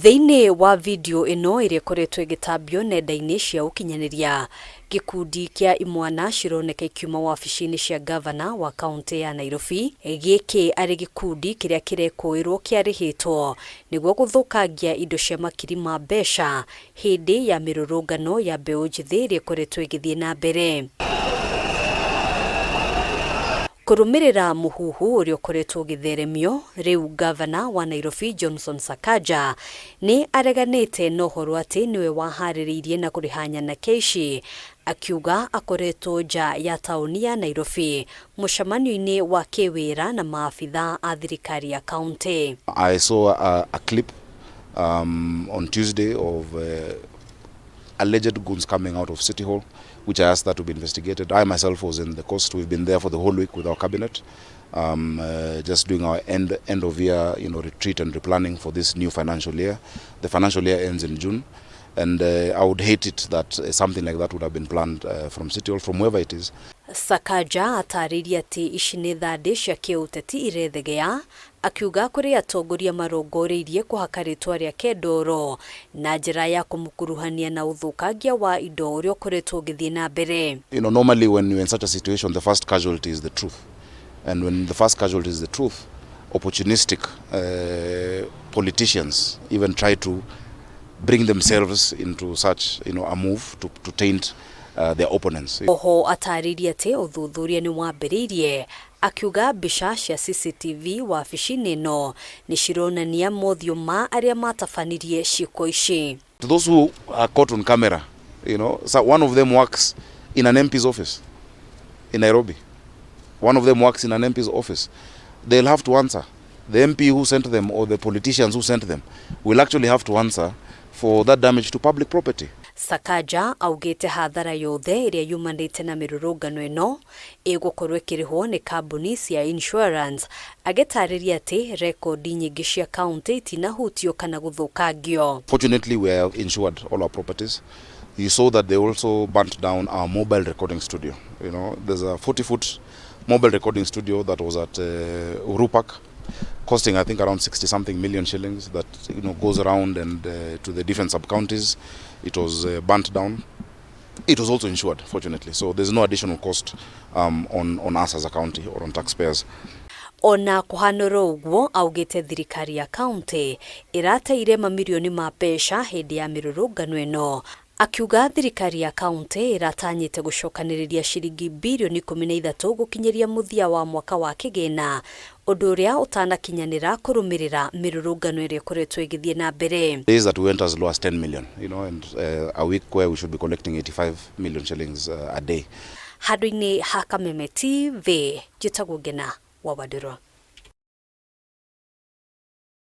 Thĩinĩ wa video ĩno ĩrĩa ĩkoretwo ĩgĩtambio nenda-inĩ cia ũkinyanĩria, gĩkundi kĩa imwana cironeka ikiuma wabici-inĩ cia ngavana wa kaunti ya Nairobi. Gĩkĩ arĩ gĩkundi kĩrĩa kĩrekũĩrwo kĩarĩhĩtwo nĩguo gũthũkangia indo cia makiri ma mbeca hĩndĩ ya mĩrũrũngano ya mbeũ njĩthĩ ĩrĩa ĩkoretwo ĩgĩthiĩ na mbere. Kũrũmĩrĩra mũhuhu ũrĩa ũkoretwo ũgĩtheremio, rĩu ngavana wa Nairobi Johnson Sakaja nĩ areganĩte na ũhoro atĩ nĩwe waharĩrĩirie na kũrĩha nyanake ici, akiuga akoretwo nja ya taũni ya Nairobi mũcemanio-inĩ wa kĩwĩra na maabitha a thirikari ya kaunti. I saw a clip on Tuesday of alleged goons coming out of City Hall, which I asked that to be investigated. I myself was in the coast. We've been there for the whole week with our cabinet, just doing our end of year, retreat and replanning for this new financial year. The financial year ends in June, and I would hate it that something like that would have been planned from City Hall, from wherever it is. Sakaja atariria ati ici nĩ thandĩ cia kĩũteti irethegea, akiuga kũrĩ atongoria marongoreirie kũhaka rĩtwa rĩake ndoro na njĩra ya kũmũkuruhania na ũthũkangia wa indo ũrĩa ũkoretwo ũgĩthiĩ na mbere. Normally when you're in such a situation, the first casualty is the truth. And when the first casualty is the truth, opportunistic politicians even try to bring themselves into such a move to taint their opponents. Oho atariria ati uthuthuria ni wambĩrĩirie, akiuga mbica cia CCTV wabici-inĩ ĩno nĩ cironania mothiũ ma arĩa matabanirie ciĩko ici. To those who are caught on camera, so one of them works in an MP's office in Nairobi. One of them works in an MP's office. They'll have to answer. The MP who sent them or the politicians who sent them will actually have to answer for that damage to public property. Sakaja augĩte hathara yothe ĩrĩa yumanĩte na mĩrũrũngano ĩno ĩgũkorwo ĩkĩrĩhwo nĩ kambuni cia insurance, agĩtarĩria atĩ rekodi nyingĩ cia kaunti itinahutio kana gũthũkangio. Fortunately, we have insured all our properties. You saw that they also burnt down our mobile recording studio. There's a 40-foot mobile recording studio that was at Uhuru Park, costing I think around 60-something million shillings, that goes around and to the different sub-counties. It was burnt down. It was also insured, fortunately, so there's no additional cost on us as a county or on taxpayers. Ona kũhanũra ũguo, augĩte thirikari ya kaunti ĩrateire mamirioni ma mbeca hĩndĩ ya mĩrũrũngano ĩno, akiuga thirikari ya kaunti ĩratanyĩte gũcokanĩrĩria ciringi birioni 13 gũkinyĩria mũthia wa mwaka wa kĩgĩna, ũndũ ũrĩa ũtanakinyanĩra kũrũmĩrĩra mĩrũrũngano ĩrĩa ĩkoretwo ĩgĩthiĩ na mbere. Days that we went as low as 10 million, and a week where we should be collecting 85 million shillings a day. Handũ-inĩ ha Kameme TV, njĩtagwo Ngabana wa Wadĩrwo.